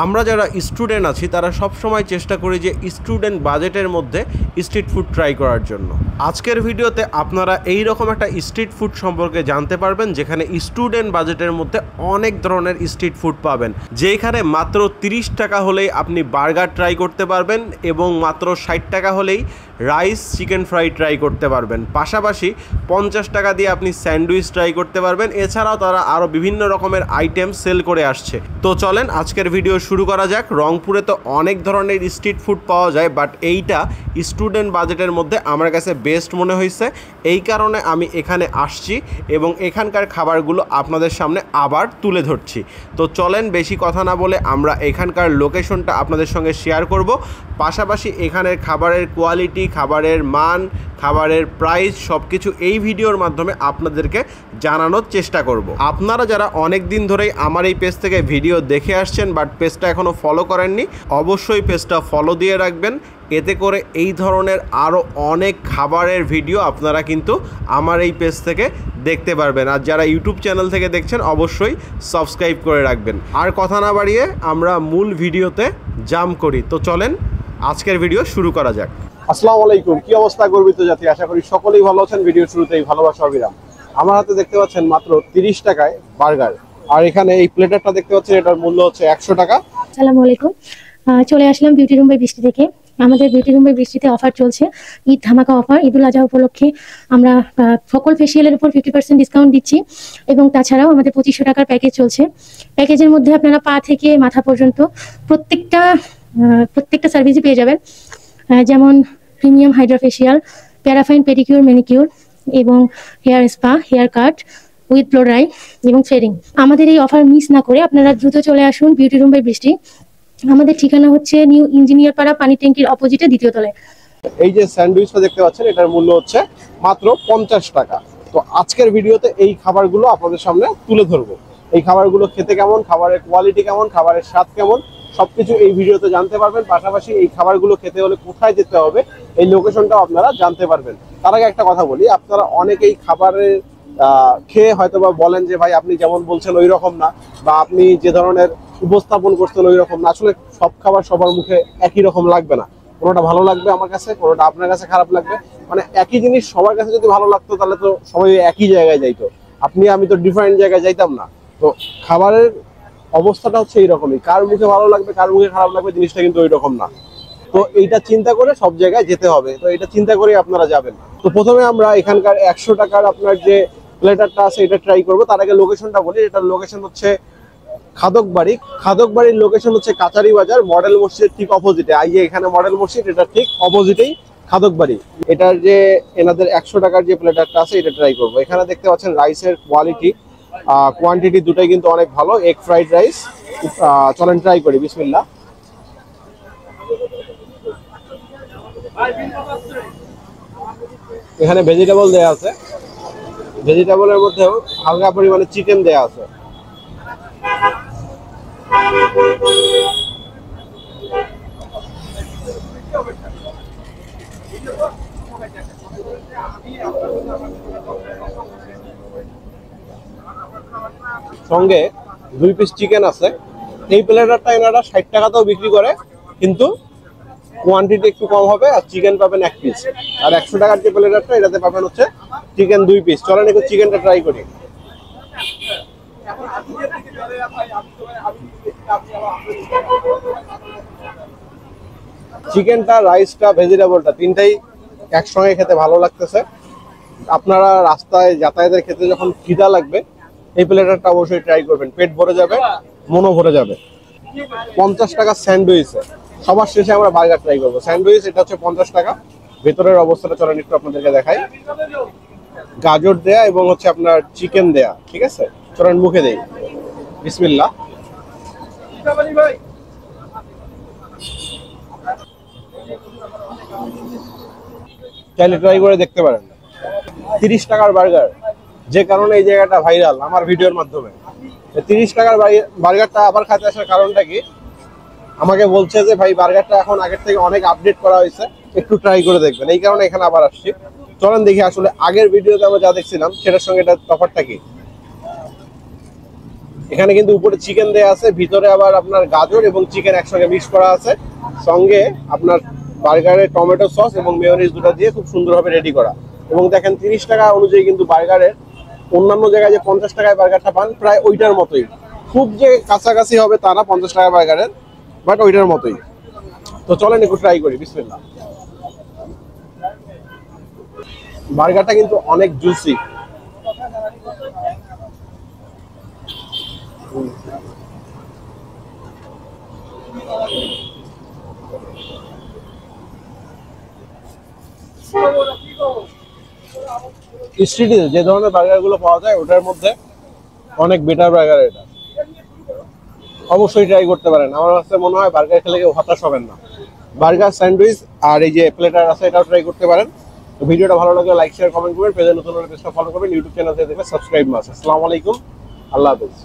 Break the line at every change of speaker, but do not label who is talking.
আমরা যারা স্টুডেন্ট আছি তারা সব সময় চেষ্টা করি যে স্টুডেন্ট বাজেটের মধ্যে স্ট্রিট ফুড ট্রাই করার জন্য। আজকের ভিডিওতে আপনারা এই রকম একটা স্ট্রিট ফুড সম্পর্কে জানতে পারবেন যেখানে স্টুডেন্ট বাজেটের মধ্যে অনেক ধরনের স্ট্রিট ফুড পাবেন, যেখানে মাত্র 30 টাকা হলেই আপনি বার্গার ট্রাই করতে পারবেন এবং মাত্র 60 টাকা হলেই রাইস চিকেন ফ্রাই ট্রাই করতে পারবেন। পাশাপাশি 50 টাকা দিয়ে আপনি স্যান্ডউইচ ট্রাই করতে পারবেন। এছাড়াও তারা আরও বিভিন্ন রকমের আইটেম সেল করে আসছে। তো চলেন আজকের ভিডিও শুরু করা যাক। রংপুরে তো অনেক ধরনের স্ট্রিট ফুড পাওয়া যায়, বাট এইটা স্টুডেন্ট বাজেটের মধ্যে আমার কাছে বেস্ট মনে হয়েছে। এই কারণে আমি এখানে আসছি এবং এখানকার খাবারগুলো আপনাদের সামনে আবার তুলে ধরছি। তো চলেন বেশি কথা না বলে আমরা এখানকার লোকেশনটা আপনাদের সঙ্গে শেয়ার করব। পাশাপাশি এখানের খাবারের কোয়ালিটি, খাবারের মান, খাবারের প্রাইস সব কিছু এই ভিডিওর মাধ্যমে আপনাদেরকে জানানোর চেষ্টা করব। আপনারা যারা অনেক দিন ধরেই আমার এই পেজ থেকে ভিডিও দেখে আসছেন বাট পেজটা এখনও ফলো করেননি, অবশ্যই পেজটা ফলো দিয়ে রাখবেন। এতে করে এই ধরনের আরও অনেক খাবারের ভিডিও আপনারা কিন্তু আমার এই পেজ থেকে দেখতে পারবেন। আর যারা ইউটিউব চ্যানেল থেকে দেখছেন অবশ্যই সাবস্ক্রাইব করে রাখবেন। আর কথা না বাড়িয়ে আমরা মূল ভিডিওতে জাম্প করি। তো চলেন আজকের ভিডিও শুরু করা যাক।
আসসালামু আলাইকুম, কি অবস্থা গর্বিত জাতি? আশা করি সকলেই ভালো আছেন। ভিডিও শুরুতেই ভালোবাসা অবিরাম। আমার হাতে দেখতে পাচ্ছেন মাত্র 30 টাকায় বার্গার, আর এখানে এই প্লেটারটা দেখতে পাচ্ছেন এটার মূল্য হচ্ছে 100 টাকা।
আসসালামু আলাইকুম, চলে আসলাম বিউটি রুম বাই বৃষ্টি থেকে। আমাদের বিউটি রুম বাই বৃষ্টিতে অফার চলছে, ঈদ ধামাকা অফার। ঈদুল আজহা উপলক্ষে আমরা সকল ফেসিয়ালের উপর 50% ডিসকাউন্ট দিচ্ছি এবং তাছাড়াও আমাদের 2500 টাকার প্যাকেজ চলছে। প্যাকেজের মধ্যে আপনারা পা থেকে মাথা পর্যন্ত প্রত্যেকটা সার্ভিসই পেয়ে যাবেন, যেমন premium hydra facial, paraffin pedicure manicure এবং hair spa, haircut with blow dry এবং থ্রেডিং। আমাদের এই অফার মিস না করে আপনারা দ্রুত চলে আসুন বিউটি রুম বাই বৃষ্টি। আমাদের ঠিকানা হচ্ছে নিউ ইঞ্জিনিয়ার পাড়া, পানি ট্যাঙ্কির অপোজিটে, দ্বিতীয় তলায়।
এই যে স্যান্ডউইচটা দেখতে পাচ্ছেন এটার মূল্য হচ্ছে মাত্র 50 টাকা। তো আজকের ভিডিওতে এই খাবারগুলো আপনাদের সামনে তুলে ধরবো। এই খাবারগুলো খেতে কেমন, খাবারের কোয়ালিটি কেমন, খাবারের স্বাদ কেমন, সবকিছু এই ভিডিওতে জানতে পারবেন। পাশাপাশি এই খাবারগুলো খেতে হলে কোথায় যেতে হবে এই লোকেশনটাও আপনারা জানতে পারবেন। তার আগে একটা কথা বলি, আপনারা অনেকেই খাবারের খেয়ে হয়তো বা বলেন যে ভাই আপনি যেমন বলছেন ওই রকম না, বা আপনি যে ধরনের উপস্থাপন করছেন ওই রকম না। আসলে সব খাবার সবার মুখে একই রকম লাগবে না। কোনোটা ভালো লাগবে আমার কাছে, কোনোটা আপনার কাছে খারাপ লাগবে। মানে একই জিনিস সবার কাছে যদি ভালো লাগতো তাহলে তো সবাই একই জায়গায় যাইতো, আপনি আমি তো ডিফারেন্ট জায়গায় যাইতাম না। তো খাবারের অবস্থাটা হচ্ছে এইরকমই, কার মুখে ভালো লাগবে কার মুখে খারাপ লাগবে জিনিসটা কিন্তু ওই রকম না। তো এইটা চিন্তা করে সব জায়গায় যেতে হবে, তো এটা চিন্তা করে আপনারা যাবেন। তো প্রথমে আমরা এখানকার 100 টাকার আপনার যে প্লেটারটা আছে এটা ট্রাই করবো। তার আগে লোকেশনটা বলি, এটার লোকেশন হচ্ছে খাদকবাড়ি। খাদকবাড়ির লোকেশন হচ্ছে কাচারি বাজার, মডেল মসজিদের ঠিক অপোজিটে। এই যে এখানে মডেল মসজিদ, এটা ঠিক অপোজিটেই খাদকবাড়ি। এটার যে এনাদের 100 টাকার যে প্লেটারটা আছে এটা ট্রাই করবো। এখানে দেখতে পাচ্ছেন রাইসের কোয়ালিটি, কোয়ান্টিটি দুটাই কিন্তু অনেক ভালো। এগ ফ্রাইড রাইস, চলেন ট্রাই করি। বিসমিল্লাহ। এখানে ভেজিটেবল দেয়া আছে, ভেজিটেবলের মধ্যেও হালকা পরিমাণে চিকেন দেয়া আছে। সঙ্গে 2 পিস চিকেন আছে। এই প্লেটারটা এনারা 60 টাকাতেও বিক্রি করে, কিন্তু কোয়ান্টিটি একটু কম হবে, আর চিকেন পাবেন 1 পিস। আর 100 টাকার যে প্লেটারটা এটাতে পাবেন হচ্ছে চিকেন 2 পিস। চলেন একটু চিকেনটা ট্রাই করি। চিকেনটা, রাইসটা, ভেজিটেবলটা তিনটাই একসঙ্গে খেতে ভালো লাগতেছে। আপনারা রাস্তায় যাতায়াতের ক্ষেত্রে যখন খিদা লাগবে এই প্লেটারটা অবশ্যই ট্রাই করবেন, পেট ভরে যাবে, মনও ভরে যাবে। 50 টাকা স্যান্ডউইচে। সবার শেষে আমরা বার্গার ট্রাই করবো। স্যান্ডউইচ এটা হচ্ছে 50 টাকা। ভেতরের অবস্থাটা চলেন একটু আপনাদেরকে দেখাই। গাজর দেয়া এবং হচ্ছে আপনার চিকেন দেয়া, ঠিক আছে? চলেন মুখে দেই। বিসমিল্লাহ। চাইলে ট্রাই করে দেখতে পারেন। 30 টাকার বার্গার, যে কারণে এই জায়গাটা ভাইরাল আমার ভিডিওর মাধ্যমে। 30 টাকার বার্গারটা আবার খেতে আসার কারণটা কি, আমাকে বলছে যে ভাই বার্গারটা এখন আগের থেকে অনেক আপডেট করা হয়েছে, একটু ট্রাই করে দেখবেন। এই কারণে এখানে আবার আসছি। চলেন দেখি আসলে আগের ভিডিওতে আমরা যা দেখছিলাম সেটার সঙ্গে এটা তফাৎটা কি। এখানে কিন্তু উপরে চিকেন দেয়া আছে, ভিতরে আবার আপনার গাজর এবং চিকেন একসঙ্গে মিক্স করা আছে, সঙ্গে আপনার বার্গারের টমেটো সস এবং মেয়োনিজ দুটো দিয়ে খুব সুন্দরভাবে রেডি করা। এবং দেখেন 30 টাকা অনুযায়ী কিন্তু বার্গারের, অন্যান্য জায়গায় যে 50 টাকায় বার্গারটা পান প্রায় ওইটার মতোই, খুব যে কাছাকাছি হবে তা না 50 টাকা বার্গারের, বাট ওইটার মতোই। তো চলেন একটু ট্রাই করি, বিসমিল্লাহ। বার্গারটা কিন্তু অনেক জুসি। স্ট্রিটে যে ধরনের বার্গার গুলো পাওয়া যায় ওটার মধ্যে অনেক বেটার বার্গার এটা, অবশ্যই ট্রাই করতে পারেন। আমার কাছে মনে হয় বার্গার খেলে কেউ হতাশ হবেন না। বার্গার, স্যান্ডউইচ আর এই যে প্লেটার আছে এটাও ট্রাই করতে পারেন। তো ভিডিওটা ভালো লাগলে লাইক শেয়ার কমেন্ট করবেন, পেজে নতুন হলে পেজটা ফলো করবেন, ইউটিউব চ্যানেল থেকে দেখবেন সাবস্ক্রাইব মাস। আসসালামু আলাইকুম, আল্লাহ হাফেজ।